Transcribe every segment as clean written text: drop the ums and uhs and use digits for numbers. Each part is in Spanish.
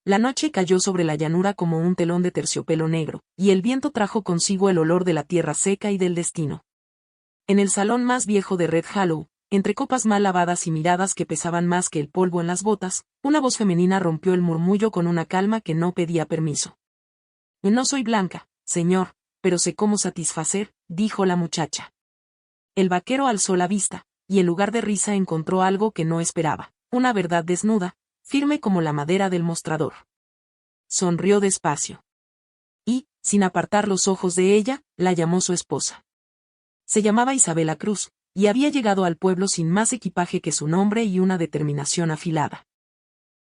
La noche cayó sobre la llanura como un telón de terciopelo negro, y el viento trajo consigo el olor de la tierra seca y del destino. En el salón más viejo de Red Hollow, entre copas mal lavadas y miradas que pesaban más que el polvo en las botas, una voz femenina rompió el murmullo con una calma que no pedía permiso. No soy blanca, señor, pero sé cómo satisfacer, dijo la muchacha. El vaquero alzó la vista, y en lugar de risa encontró algo que no esperaba, una verdad desnuda, firme como la madera del mostrador. Sonrió despacio. Y, sin apartar los ojos de ella, la llamó su esposa. Se llamaba Isabela Cruz, y había llegado al pueblo sin más equipaje que su nombre y una determinación afilada.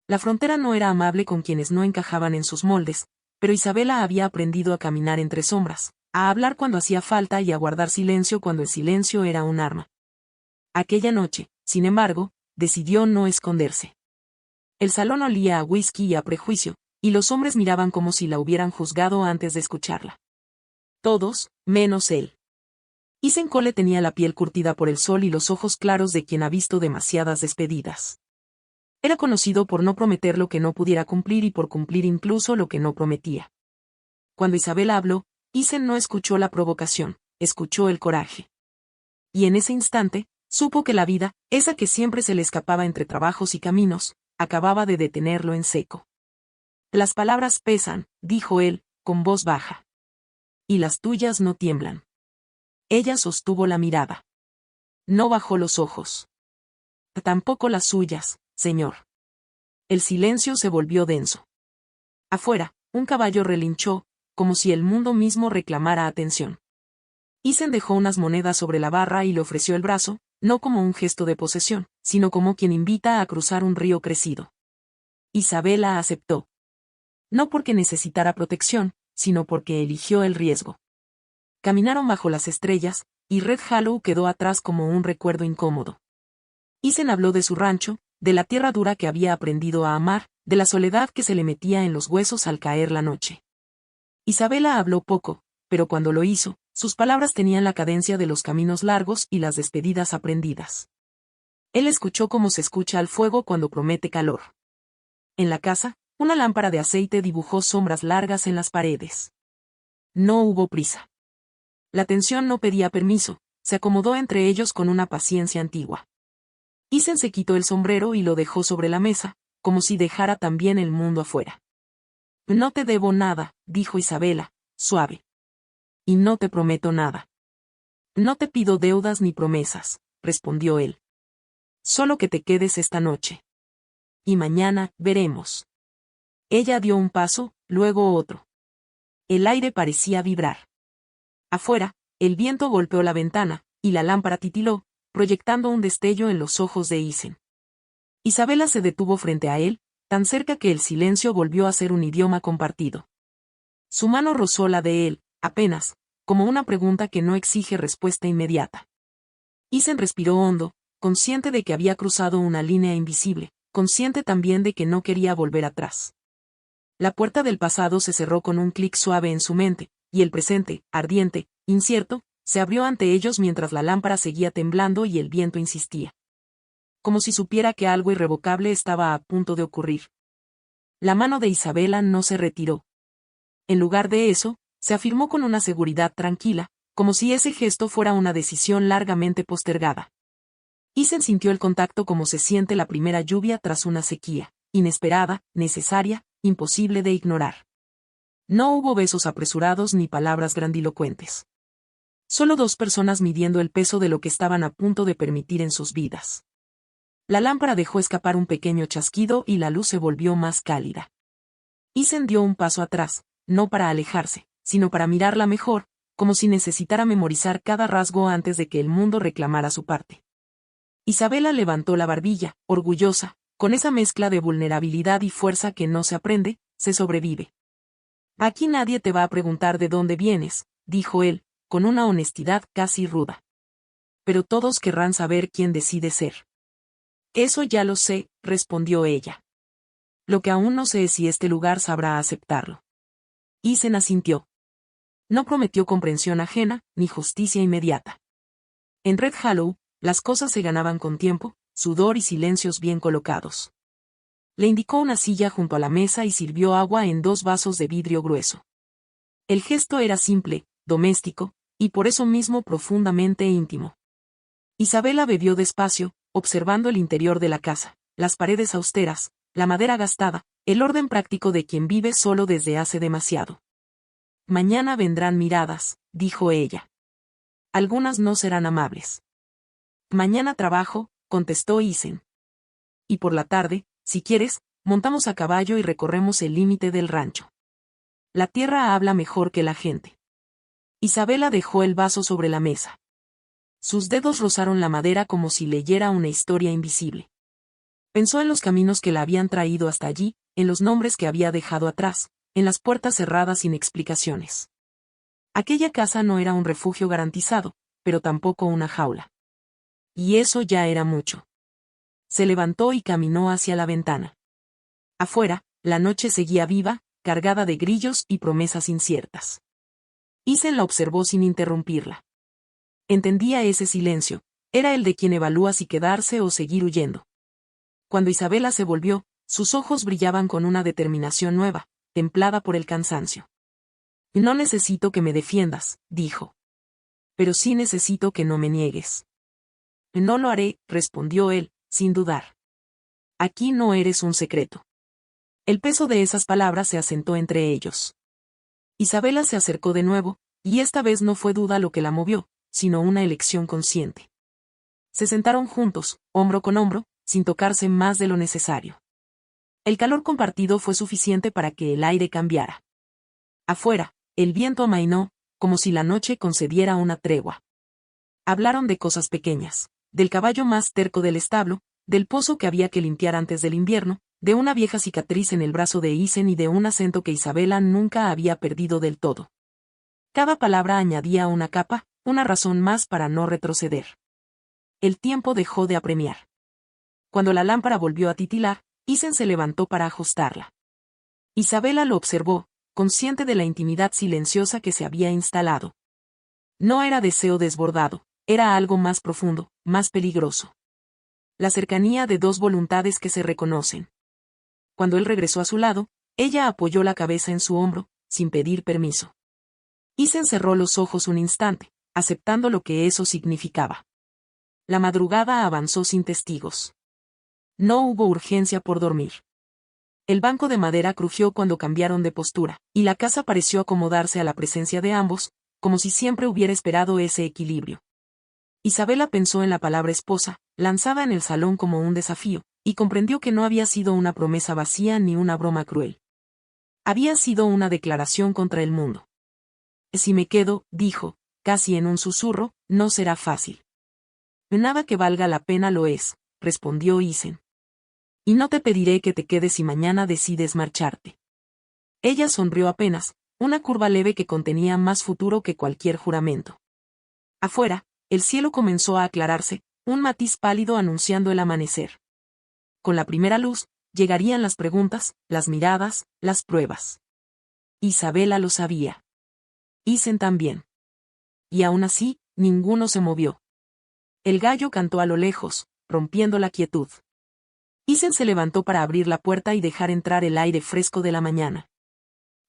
La frontera no era amable con quienes no encajaban en sus moldes, pero Isabela había aprendido a caminar entre sombras, a hablar cuando hacía falta y a guardar silencio cuando el silencio era un arma. Aquella noche, sin embargo, decidió no esconderse. El salón olía a whisky y a prejuicio, y los hombres miraban como si la hubieran juzgado antes de escucharla. Todos, menos él. Ethan Cole tenía la piel curtida por el sol y los ojos claros de quien ha visto demasiadas despedidas. Era conocido por no prometer lo que no pudiera cumplir y por cumplir incluso lo que no prometía. Cuando Isabela habló, Ethan no escuchó la provocación, escuchó el coraje. Y en ese instante, supo que la vida, esa que siempre se le escapaba entre trabajos y caminos, acababa de detenerlo en seco. Las palabras pesan, dijo él, con voz baja. Y las tuyas no tiemblan. Ella sostuvo la mirada. No bajó los ojos. Tampoco las suyas, señor. El silencio se volvió denso. Afuera, un caballo relinchó, como si el mundo mismo reclamara atención. Ethan dejó unas monedas sobre la barra y le ofreció el brazo, no como un gesto de posesión, sino como quien invita a cruzar un río crecido. Isabela aceptó. No porque necesitara protección, sino porque eligió el riesgo. Caminaron bajo las estrellas, y Red Hollow quedó atrás como un recuerdo incómodo. Ethan habló de su rancho, de la tierra dura que había aprendido a amar, de la soledad que se le metía en los huesos al caer la noche. Isabela habló poco, pero cuando lo hizo, sus palabras tenían la cadencia de los caminos largos y las despedidas aprendidas. Él escuchó como se escucha al fuego cuando promete calor. En la casa, una lámpara de aceite dibujó sombras largas en las paredes. No hubo prisa. La tensión no pedía permiso, se acomodó entre ellos con una paciencia antigua. Ethan se quitó el sombrero y lo dejó sobre la mesa, como si dejara también el mundo afuera. No te debo nada, dijo Isabela, suave. Y no te prometo nada. No te pido deudas ni promesas, respondió él. Solo que te quedes esta noche. Y mañana, veremos. Ella dio un paso, luego otro. El aire parecía vibrar. Afuera, el viento golpeó la ventana, y la lámpara titiló, proyectando un destello en los ojos de Ethan. Isabela se detuvo frente a él, tan cerca que el silencio volvió a ser un idioma compartido. Su mano rozó la de él, apenas, como una pregunta que no exige respuesta inmediata. Ethan respiró hondo, consciente de que había cruzado una línea invisible, consciente también de que no quería volver atrás. La puerta del pasado se cerró con un clic suave en su mente, y el presente, ardiente, incierto, se abrió ante ellos mientras la lámpara seguía temblando y el viento insistía. Como si supiera que algo irrevocable estaba a punto de ocurrir. La mano de Isabela no se retiró. En lugar de eso, se afirmó con una seguridad tranquila, como si ese gesto fuera una decisión largamente postergada. Ethan sintió el contacto como se siente la primera lluvia tras una sequía, inesperada, necesaria, imposible de ignorar. No hubo besos apresurados ni palabras grandilocuentes. Solo dos personas midiendo el peso de lo que estaban a punto de permitir en sus vidas. La lámpara dejó escapar un pequeño chasquido y la luz se volvió más cálida. Ethan dio un paso atrás, no para alejarse, sino para mirarla mejor, como si necesitara memorizar cada rasgo antes de que el mundo reclamara su parte. Isabela levantó la barbilla, orgullosa, con esa mezcla de vulnerabilidad y fuerza que no se aprende, se sobrevive. Aquí nadie te va a preguntar de dónde vienes, dijo él, con una honestidad casi ruda. Pero todos querrán saber quién decide ser. Eso ya lo sé, respondió ella. Lo que aún no sé es si este lugar sabrá aceptarlo. Ethan asintió. No prometió comprensión ajena, ni justicia inmediata. En Red Hollow, las cosas se ganaban con tiempo, sudor y silencios bien colocados. Le indicó una silla junto a la mesa y sirvió agua en 2 vasos de vidrio grueso. El gesto era simple, doméstico, y por eso mismo profundamente íntimo. Isabela bebió despacio, observando el interior de la casa, las paredes austeras, la madera gastada, el orden práctico de quien vive solo desde hace demasiado. Mañana vendrán miradas, dijo ella. Algunas no serán amables. Mañana trabajo, contestó Isen. Y por la tarde, si quieres, montamos a caballo y recorremos el límite del rancho. La tierra habla mejor que la gente. Isabela dejó el vaso sobre la mesa. Sus dedos rozaron la madera como si leyera una historia invisible. Pensó en los caminos que la habían traído hasta allí, en los nombres que había dejado atrás, en las puertas cerradas sin explicaciones. Aquella casa no era un refugio garantizado, pero tampoco una jaula. Y eso ya era mucho. Se levantó y caminó hacia la ventana. Afuera, la noche seguía viva, cargada de grillos y promesas inciertas. Isen la observó sin interrumpirla. Entendía ese silencio, era el de quien evalúa si quedarse o seguir huyendo. Cuando Isabela se volvió, sus ojos brillaban con una determinación nueva, templada por el cansancio. No necesito que me defiendas, dijo. Pero sí necesito que no me niegues. No lo haré, respondió él, sin dudar. Aquí no eres un secreto. El peso de esas palabras se asentó entre ellos. Isabela se acercó de nuevo, y esta vez no fue duda lo que la movió, sino una elección consciente. Se sentaron juntos, hombro con hombro, sin tocarse más de lo necesario. El calor compartido fue suficiente para que el aire cambiara. Afuera, el viento amainó, como si la noche concediera una tregua. Hablaron de cosas pequeñas, del caballo más terco del establo, del pozo que había que limpiar antes del invierno, de una vieja cicatriz en el brazo de Isen y de un acento que Isabela nunca había perdido del todo. Cada palabra añadía una capa, una razón más para no retroceder. El tiempo dejó de apremiar. Cuando la lámpara volvió a titilar, Isen se levantó para ajustarla. Isabela lo observó, consciente de la intimidad silenciosa que se había instalado. No era deseo desbordado, era algo más profundo, más peligroso. La cercanía de 2 voluntades que se reconocen. Cuando él regresó a su lado, ella apoyó la cabeza en su hombro, sin pedir permiso. Isen cerró los ojos un instante, aceptando lo que eso significaba. La madrugada avanzó sin testigos. No hubo urgencia por dormir. El banco de madera crujió cuando cambiaron de postura, y la casa pareció acomodarse a la presencia de ambos, como si siempre hubiera esperado ese equilibrio. Isabela pensó en la palabra esposa, lanzada en el salón como un desafío, y comprendió que no había sido una promesa vacía ni una broma cruel. Había sido una declaración contra el mundo. Si me quedo, dijo, casi en un susurro, no será fácil. Nada que valga la pena lo es, respondió Isen. Y no te pediré que te quedes si mañana decides marcharte. Ella sonrió apenas, una curva leve que contenía más futuro que cualquier juramento. Afuera, el cielo comenzó a aclararse, un matiz pálido anunciando el amanecer. Con la primera luz, llegarían las preguntas, las miradas, las pruebas. Isabela lo sabía. Isen también. Y aún así, ninguno se movió. El gallo cantó a lo lejos, rompiendo la quietud. Isen se levantó para abrir la puerta y dejar entrar el aire fresco de la mañana.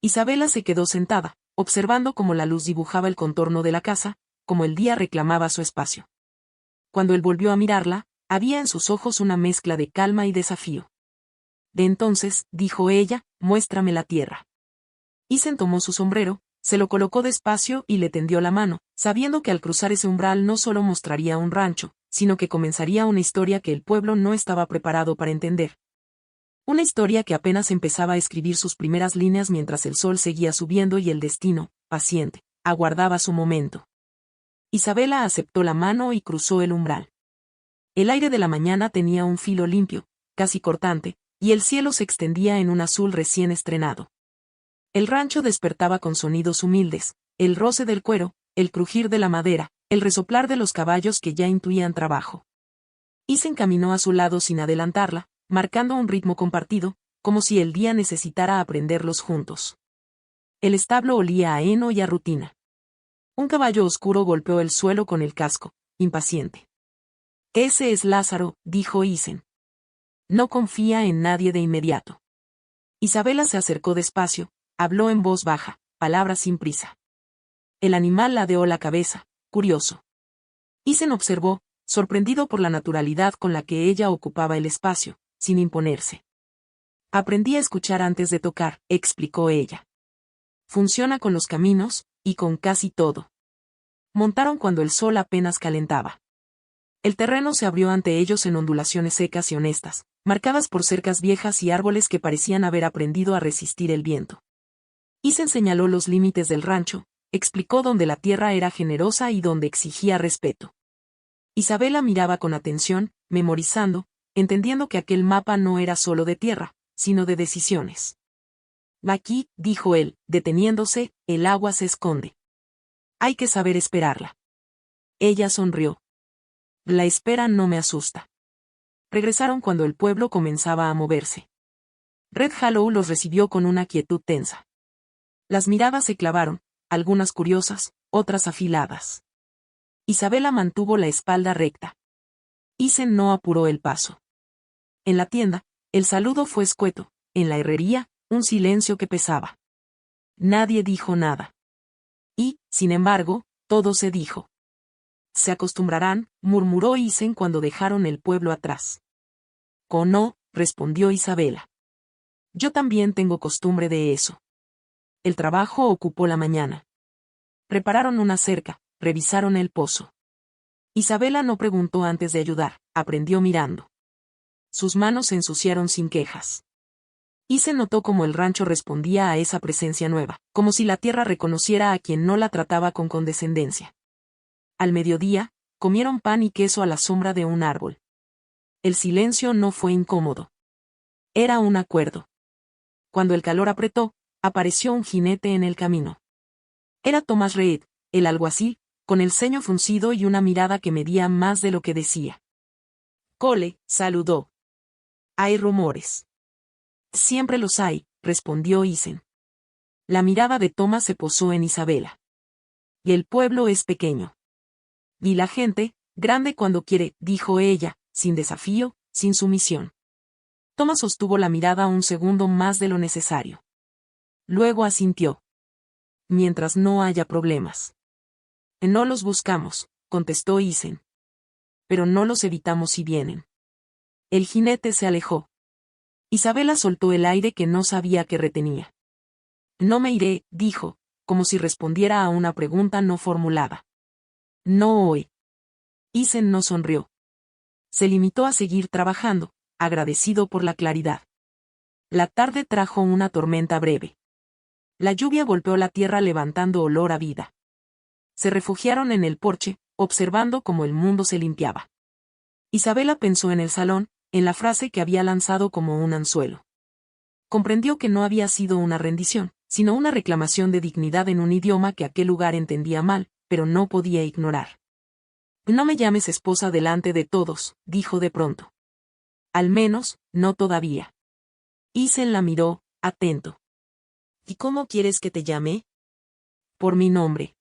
Isabela se quedó sentada, observando cómo la luz dibujaba el contorno de la casa, como el día reclamaba su espacio. Cuando él volvió a mirarla, había en sus ojos una mezcla de calma y desafío. De entonces, dijo ella, muéstrame la tierra. Isen tomó su sombrero, se lo colocó despacio y le tendió la mano, sabiendo que al cruzar ese umbral no solo mostraría un rancho, sino que comenzaría una historia que el pueblo no estaba preparado para entender. Una historia que apenas empezaba a escribir sus primeras líneas mientras el sol seguía subiendo y el destino, paciente, aguardaba su momento. Isabela aceptó la mano y cruzó el umbral. El aire de la mañana tenía un filo limpio, casi cortante, y el cielo se extendía en un azul recién estrenado. El rancho despertaba con sonidos humildes, el roce del cuero, el crujir de la madera, el resoplar de los caballos que ya intuían trabajo. Isen caminó a su lado sin adelantarla, marcando un ritmo compartido, como si el día necesitara aprenderlos juntos. El establo olía a heno y a rutina. Un caballo oscuro golpeó el suelo con el casco, impaciente. Ese es Lázaro, dijo Isen. No confía en nadie de inmediato. Isabela se acercó despacio, habló en voz baja, palabras sin prisa. El animal ladeó la cabeza, curioso. Isen observó, sorprendido por la naturalidad con la que ella ocupaba el espacio, sin imponerse. Aprendí a escuchar antes de tocar, explicó ella. Funciona con los caminos, y con casi todo. Montaron cuando el sol apenas calentaba. El terreno se abrió ante ellos en ondulaciones secas y honestas, marcadas por cercas viejas y árboles que parecían haber aprendido a resistir el viento. Isen señaló los límites del rancho, explicó dónde la tierra era generosa y dónde exigía respeto. Isabela miraba con atención, memorizando, entendiendo que aquel mapa no era solo de tierra, sino de decisiones. Aquí, dijo él, deteniéndose, el agua se esconde. Hay que saber esperarla. Ella sonrió. La espera no me asusta. Regresaron cuando el pueblo comenzaba a moverse. Red Hollow los recibió con una quietud tensa. Las miradas se clavaron, algunas curiosas, otras afiladas. Isabela mantuvo la espalda recta. Isen no apuró el paso. En la tienda, el saludo fue escueto, en la herrería, un silencio que pesaba. Nadie dijo nada. Y, sin embargo, todo se dijo. Se acostumbrarán, murmuró Isen cuando dejaron el pueblo atrás. No, respondió Isabela. Yo también tengo costumbre de eso. El trabajo ocupó la mañana. Prepararon una cerca, revisaron el pozo. Isabela no preguntó antes de ayudar, aprendió mirando. Sus manos se ensuciaron sin quejas. Isen notó cómo el rancho respondía a esa presencia nueva, como si la tierra reconociera a quien no la trataba con condescendencia. Al mediodía, comieron pan y queso a la sombra de un árbol. El silencio no fue incómodo. Era un acuerdo. Cuando el calor apretó, apareció un jinete en el camino. Era Thomas Reed, el alguacil, con el ceño fruncido y una mirada que medía más de lo que decía. Cole, saludó. Hay rumores. Siempre los hay, respondió Isen. La mirada de Thomas se posó en Isabela. Y el pueblo es pequeño. Y la gente, grande cuando quiere, dijo ella, sin desafío, sin sumisión. Thomas sostuvo la mirada un segundo más de lo necesario. Luego asintió. Mientras no haya problemas. No los buscamos, contestó Isen. Pero no los evitamos si vienen. El jinete se alejó. Isabela soltó el aire que no sabía que retenía. No me iré, dijo, como si respondiera a una pregunta no formulada. No hoy. Isen no sonrió. Se limitó a seguir trabajando, agradecido por la claridad. La tarde trajo una tormenta breve. La lluvia golpeó la tierra levantando olor a vida. Se refugiaron en el porche, observando cómo el mundo se limpiaba. Isabela pensó en el salón, en la frase que había lanzado como un anzuelo. Comprendió que no había sido una rendición, sino una reclamación de dignidad en un idioma que aquel lugar entendía mal, pero no podía ignorar. No me llames esposa delante de todos, dijo de pronto. Al menos, no todavía. Isen la miró, atento. ¿Y cómo quieres que te llame? Por mi nombre.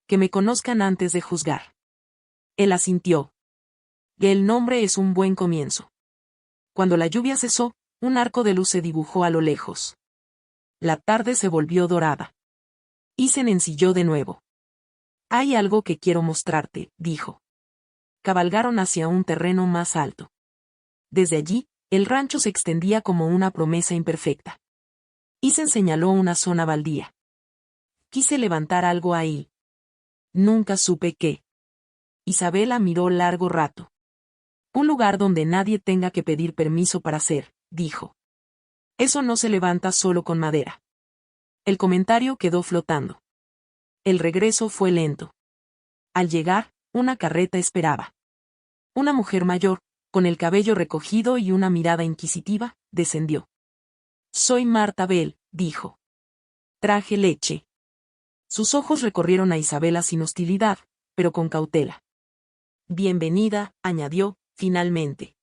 Que me conozcan antes de juzgar. Él asintió. Que el nombre es un buen comienzo. Cuando la lluvia cesó, un arco de luz se dibujó a lo lejos. La tarde se volvió dorada. Isen ensilló de nuevo. Hay algo que quiero mostrarte, dijo. Cabalgaron hacia un terreno más alto. Desde allí, el rancho se extendía como una promesa imperfecta. Isen señaló una zona baldía. Quise levantar algo ahí. Nunca supe qué. Isabela miró largo rato. Un lugar donde nadie tenga que pedir permiso para hacer, dijo. Eso no se levanta solo con madera. El comentario quedó flotando. El regreso fue lento. Al llegar, una carreta esperaba. Una mujer mayor, con el cabello recogido y una mirada inquisitiva, descendió. Soy Marta Bell, dijo. Traje leche. Sus ojos recorrieron a Isabela sin hostilidad, pero con cautela. Bienvenida, añadió, finalmente.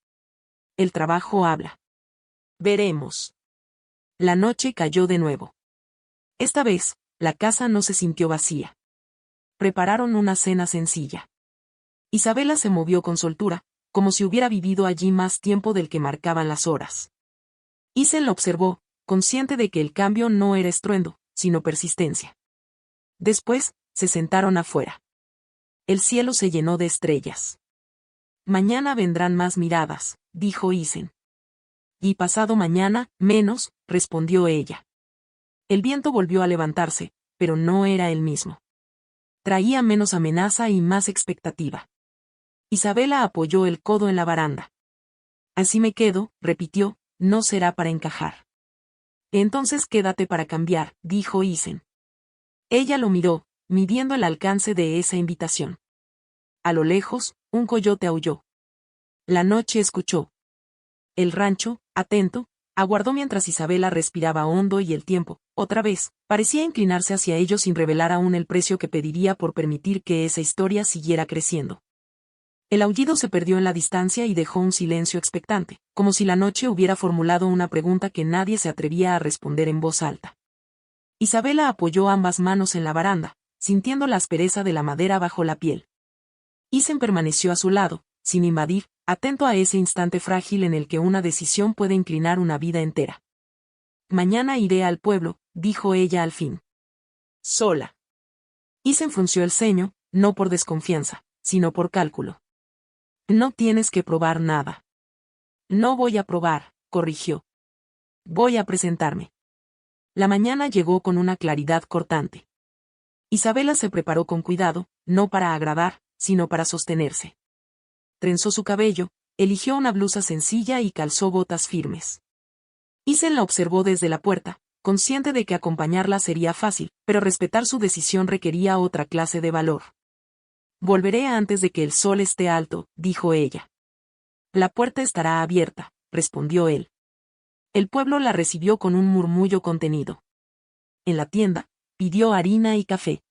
El trabajo habla. Veremos. La noche cayó de nuevo. Esta vez, la casa no se sintió vacía. Prepararon una cena sencilla. Isabela se movió con soltura, como si hubiera vivido allí más tiempo del que marcaban las horas. Isen lo observó, consciente de que el cambio no era estruendo, sino persistencia. Después, se sentaron afuera. El cielo se llenó de estrellas. Mañana vendrán más miradas, dijo Isen. Y pasado mañana, menos, respondió ella. El viento volvió a levantarse, pero no era el mismo. Traía menos amenaza y más expectativa. Isabela apoyó el codo en la baranda. Así me quedo, repitió, no será para encajar. Entonces quédate para cambiar, dijo Isen. Ella lo miró, midiendo el alcance de esa invitación. A lo lejos, un coyote aulló. La noche escuchó. El rancho, atento, aguardó mientras Isabela respiraba hondo y el tiempo, otra vez, parecía inclinarse hacia ellos sin revelar aún el precio que pediría por permitir que esa historia siguiera creciendo. El aullido se perdió en la distancia y dejó un silencio expectante, como si la noche hubiera formulado una pregunta que nadie se atrevía a responder en voz alta. Isabela apoyó ambas manos en la baranda, sintiendo la aspereza de la madera bajo la piel. Isen permaneció a su lado, sin invadir, atento a ese instante frágil en el que una decisión puede inclinar una vida entera. Mañana iré al pueblo, dijo ella al fin. Sola. Isen frunció el ceño, no por desconfianza, sino por cálculo. No tienes que probar nada. No voy a probar, corrigió. Voy a presentarme. La mañana llegó con una claridad cortante. Isabela se preparó con cuidado, no para agradar, sino para sostenerse. Trenzó su cabello, eligió una blusa sencilla y calzó botas firmes. Isen la observó desde la puerta, consciente de que acompañarla sería fácil, pero respetar su decisión requería otra clase de valor. Volveré antes de que el sol esté alto, dijo ella. La puerta estará abierta, respondió él. El pueblo la recibió con un murmullo contenido. En la tienda, pidió harina y café.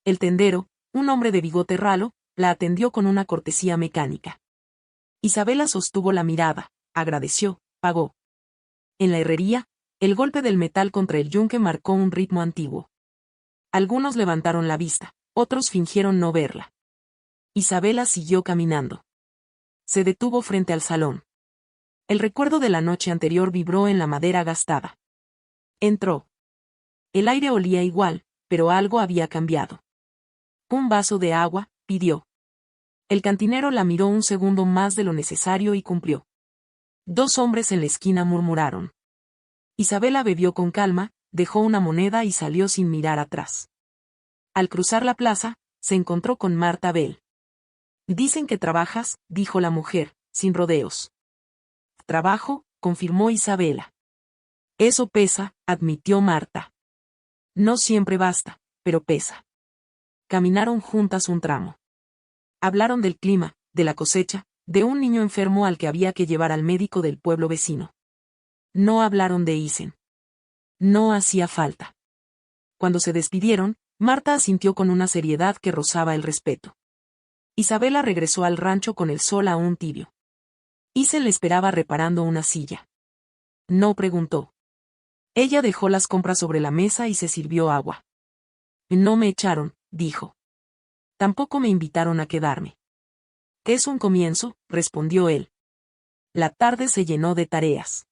El tendero, un hombre de bigote ralo, la atendió con una cortesía mecánica. Isabela sostuvo la mirada, agradeció, pagó. En la herrería, el golpe del metal contra el yunque marcó un ritmo antiguo. Algunos levantaron la vista, otros fingieron no verla. Isabela siguió caminando. Se detuvo frente al salón. El recuerdo de la noche anterior vibró en la madera gastada. Entró. El aire olía igual, pero algo había cambiado. Un vaso de agua, pidió. El cantinero la miró un segundo más de lo necesario y cumplió. Dos hombres en la esquina murmuraron. Isabela bebió con calma, dejó una moneda y salió sin mirar atrás. Al cruzar la plaza, se encontró con Marta Bell. Dicen que trabajas, dijo la mujer, sin rodeos. Trabajo, confirmó Isabela. Eso pesa, admitió Marta. No siempre basta, pero pesa. Caminaron juntas un tramo. Hablaron del clima, de la cosecha, de un niño enfermo al que había que llevar al médico del pueblo vecino. No hablaron de Isen. No hacía falta. Cuando se despidieron, Marta asintió con una seriedad que rozaba el respeto. Isabela regresó al rancho con el sol aún tibio. Isen le esperaba reparando una silla. No preguntó. Ella dejó las compras sobre la mesa y se sirvió agua. No me echaron, dijo. Tampoco me invitaron a quedarme. Es un comienzo, respondió él. La tarde se llenó de tareas.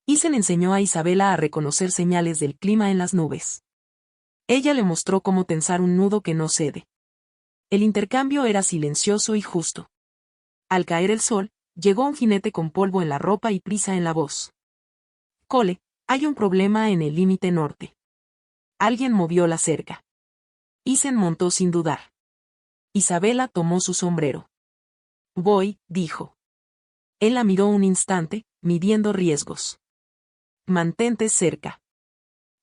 Isen enseñó a Isabela a reconocer señales del clima en las nubes. Ella le mostró cómo tensar un nudo que no cede. El intercambio era silencioso y justo. Al caer el sol, llegó un jinete con polvo en la ropa y prisa en la voz. Cole, hay un problema en el límite norte. Alguien movió la cerca. Isen montó sin dudar. Isabela tomó su sombrero. Voy, dijo. Él la miró un instante, midiendo riesgos. Mantente cerca.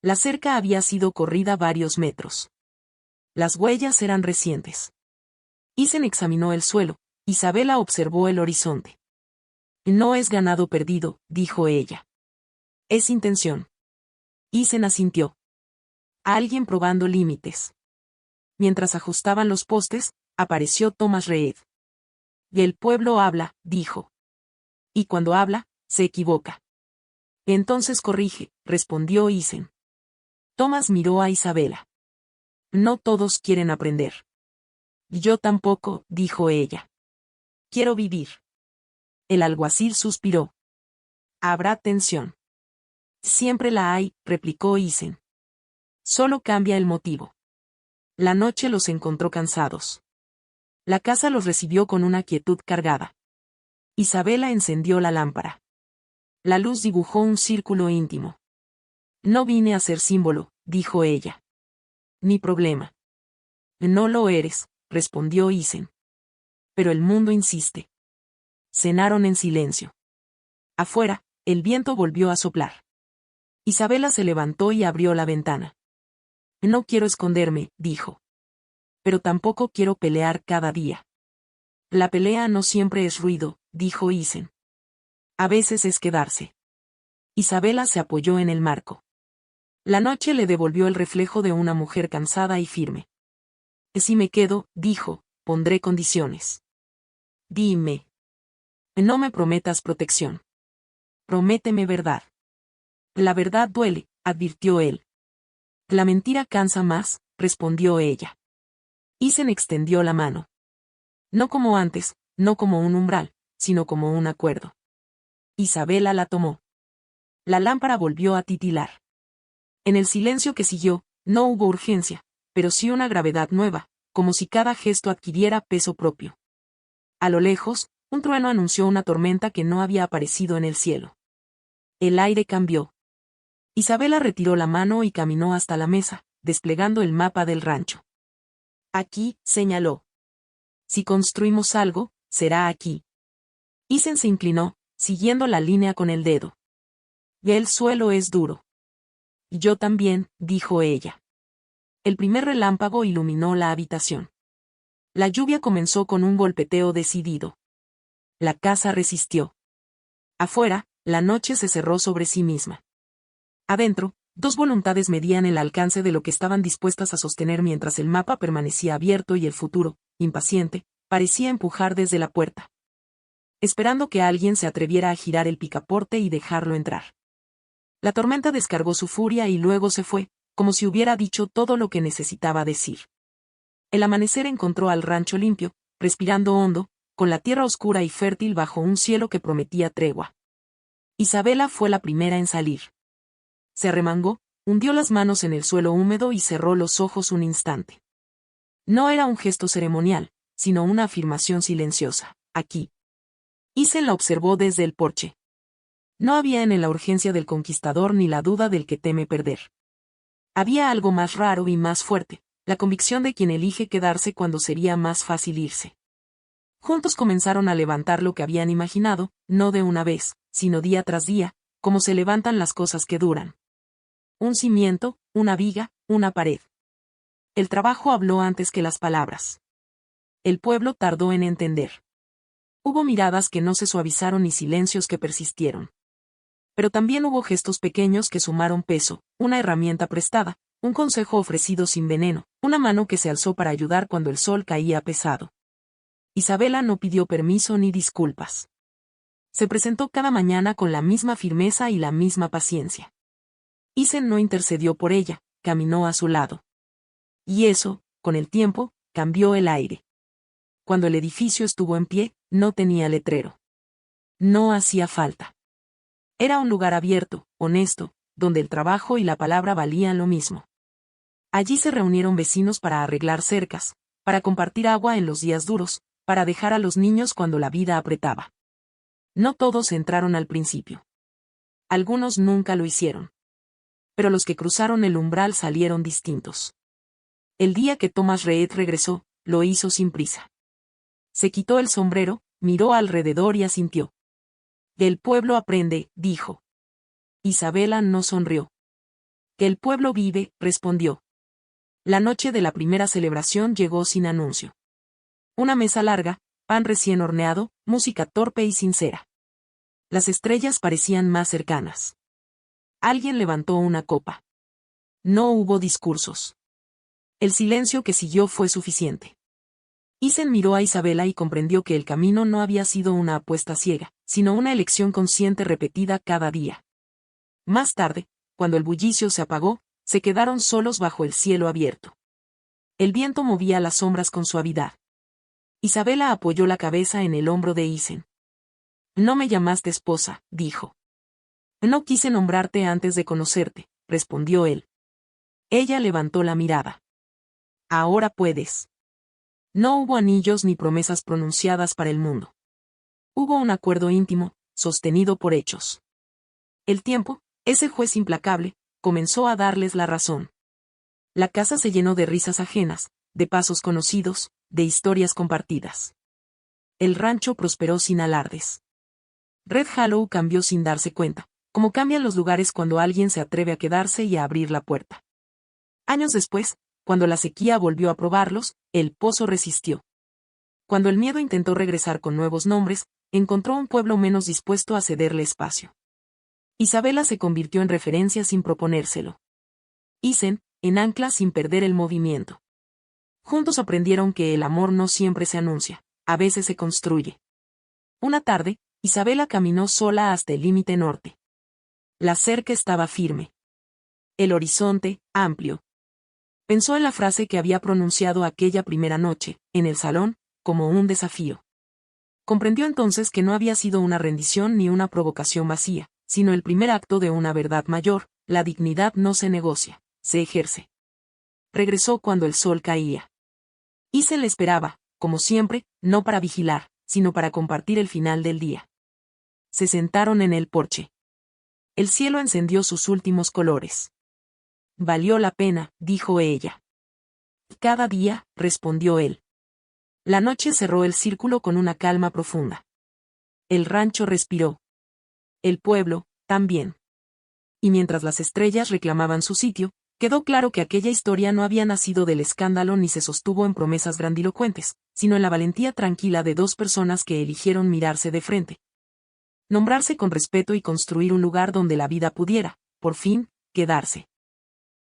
La cerca había sido corrida varios metros. Las huellas eran recientes. Isen examinó el suelo, Isabela observó el horizonte. No es ganado perdido, dijo ella. Es intención. Isen asintió. Alguien probando límites. Mientras ajustaban los postes, apareció Thomas Reed. Y el pueblo habla, dijo. Y cuando habla, se equivoca. Entonces corrige, respondió Isen. Thomas miró a Isabela. No todos quieren aprender. Yo tampoco, dijo ella. Quiero vivir. El alguacil suspiró. Habrá tensión. Siempre la hay, replicó Isen. Solo cambia el motivo. La noche los encontró cansados. La casa los recibió con una quietud cargada. Isabela encendió la lámpara. La luz dibujó un círculo íntimo. No vine a ser símbolo, dijo ella. Ni problema. No lo eres, respondió Isen. Pero el mundo insiste. Cenaron en silencio. Afuera, el viento volvió a soplar. Isabela se levantó y abrió la ventana. No quiero esconderme, dijo. Pero tampoco quiero pelear cada día. La pelea no siempre es ruido, dijo Isen. A veces es quedarse. Isabela se apoyó en el marco. La noche le devolvió el reflejo de una mujer cansada y firme. Si me quedo, dijo, pondré condiciones. Dime. No me prometas protección. Prométeme verdad. La verdad duele, advirtió él. La mentira cansa más, respondió ella. Isen extendió la mano. No como antes, no como un umbral, sino como un acuerdo. Isabela la tomó. La lámpara volvió a titilar. En el silencio que siguió, no hubo urgencia, pero sí una gravedad nueva, como si cada gesto adquiriera peso propio. A lo lejos, un trueno anunció una tormenta que no había aparecido en el cielo. El aire cambió. Isabela retiró la mano y caminó hasta la mesa, desplegando el mapa del rancho. Aquí, señaló. Si construimos algo, será aquí. Isen se inclinó, siguiendo la línea con el dedo. El suelo es duro. Yo también, dijo ella. El primer relámpago iluminó la habitación. La lluvia comenzó con un golpeteo decidido. La casa resistió. Afuera, la noche se cerró sobre sí misma. Adentro, dos voluntades medían el alcance de lo que estaban dispuestas a sostener mientras el mapa permanecía abierto y el futuro, impaciente, parecía empujar desde la puerta. Esperando que alguien se atreviera a girar el picaporte y dejarlo entrar. La tormenta descargó su furia y luego se fue, como si hubiera dicho todo lo que necesitaba decir. El amanecer encontró al rancho limpio, respirando hondo, con la tierra oscura y fértil bajo un cielo que prometía tregua. Isabela fue la primera en salir. Se arremangó, hundió las manos en el suelo húmedo y cerró los ojos un instante. No era un gesto ceremonial, sino una afirmación silenciosa. Aquí. Isen la observó desde el porche. No había en él la urgencia del conquistador ni la duda del que teme perder. Había algo más raro y más fuerte, la convicción de quien elige quedarse cuando sería más fácil irse. Juntos comenzaron a levantar lo que habían imaginado, no de una vez, sino día tras día, como se levantan las cosas que duran. Un cimiento, una viga, una pared. El trabajo habló antes que las palabras. El pueblo tardó en entender. Hubo miradas que no se suavizaron y silencios que persistieron. Pero también hubo gestos pequeños que sumaron peso, una herramienta prestada, un consejo ofrecido sin veneno, una mano que se alzó para ayudar cuando el sol caía pesado. Isabela no pidió permiso ni disculpas. Se presentó cada mañana con la misma firmeza y la misma paciencia. Isen no intercedió por ella, caminó a su lado. Y eso, con el tiempo, cambió el aire. Cuando el edificio estuvo en pie, no tenía letrero. No hacía falta. Era un lugar abierto, honesto, donde el trabajo y la palabra valían lo mismo. Allí se reunieron vecinos para arreglar cercas, para compartir agua en los días duros, para dejar a los niños cuando la vida apretaba. No todos entraron al principio. Algunos nunca lo hicieron. Pero los que cruzaron el umbral salieron distintos. El día que Thomas Reed regresó, lo hizo sin prisa. Se quitó el sombrero, miró alrededor y asintió. Del pueblo aprende, dijo. Isabela no sonrió. Que el pueblo vive, respondió. La noche de la primera celebración llegó sin anuncio. Una mesa larga, pan recién horneado, música torpe y sincera. Las estrellas parecían más cercanas. Alguien levantó una copa. No hubo discursos. El silencio que siguió fue suficiente. Isen miró a Isabela y comprendió que el camino no había sido una apuesta ciega, sino una elección consciente repetida cada día. Más tarde, cuando el bullicio se apagó, se quedaron solos bajo el cielo abierto. El viento movía las sombras con suavidad. Isabela apoyó la cabeza en el hombro de Isen. No me llamaste esposa, dijo. No quise nombrarte antes de conocerte, respondió él. Ella levantó la mirada. Ahora puedes. No hubo anillos ni promesas pronunciadas para el mundo. Hubo un acuerdo íntimo, sostenido por hechos. El tiempo, ese juez implacable, comenzó a darles la razón. La casa se llenó de risas ajenas, de pasos conocidos, de historias compartidas. El rancho prosperó sin alardes. Red Hollow cambió sin darse cuenta, como cambian los lugares cuando alguien se atreve a quedarse y a abrir la puerta. Años después, cuando la sequía volvió a probarlos, el pozo resistió. Cuando el miedo intentó regresar con nuevos nombres, encontró un pueblo menos dispuesto a cederle espacio. Isabela se convirtió en referencia sin proponérselo. Isen, en ancla sin perder el movimiento. Juntos aprendieron que el amor no siempre se anuncia, a veces se construye. Una tarde, Isabela caminó sola hasta el límite norte. La cerca estaba firme. El horizonte, amplio. Pensó en la frase que había pronunciado aquella primera noche, en el salón, como un desafío. Comprendió entonces que no había sido una rendición ni una provocación vacía, sino el primer acto de una verdad mayor: la dignidad no se negocia, se ejerce. Regresó cuando el sol caía. Y se le esperaba, como siempre, no para vigilar, sino para compartir el final del día. Se sentaron en el porche. El cielo encendió sus últimos colores. Valió la pena, dijo ella. Cada día, respondió él. La noche cerró el círculo con una calma profunda. El rancho respiró. El pueblo, también. Y mientras las estrellas reclamaban su sitio, quedó claro que aquella historia no había nacido del escándalo ni se sostuvo en promesas grandilocuentes, sino en la valentía tranquila de dos personas que eligieron mirarse de frente. Nombrarse con respeto y construir un lugar donde la vida pudiera, por fin, quedarse.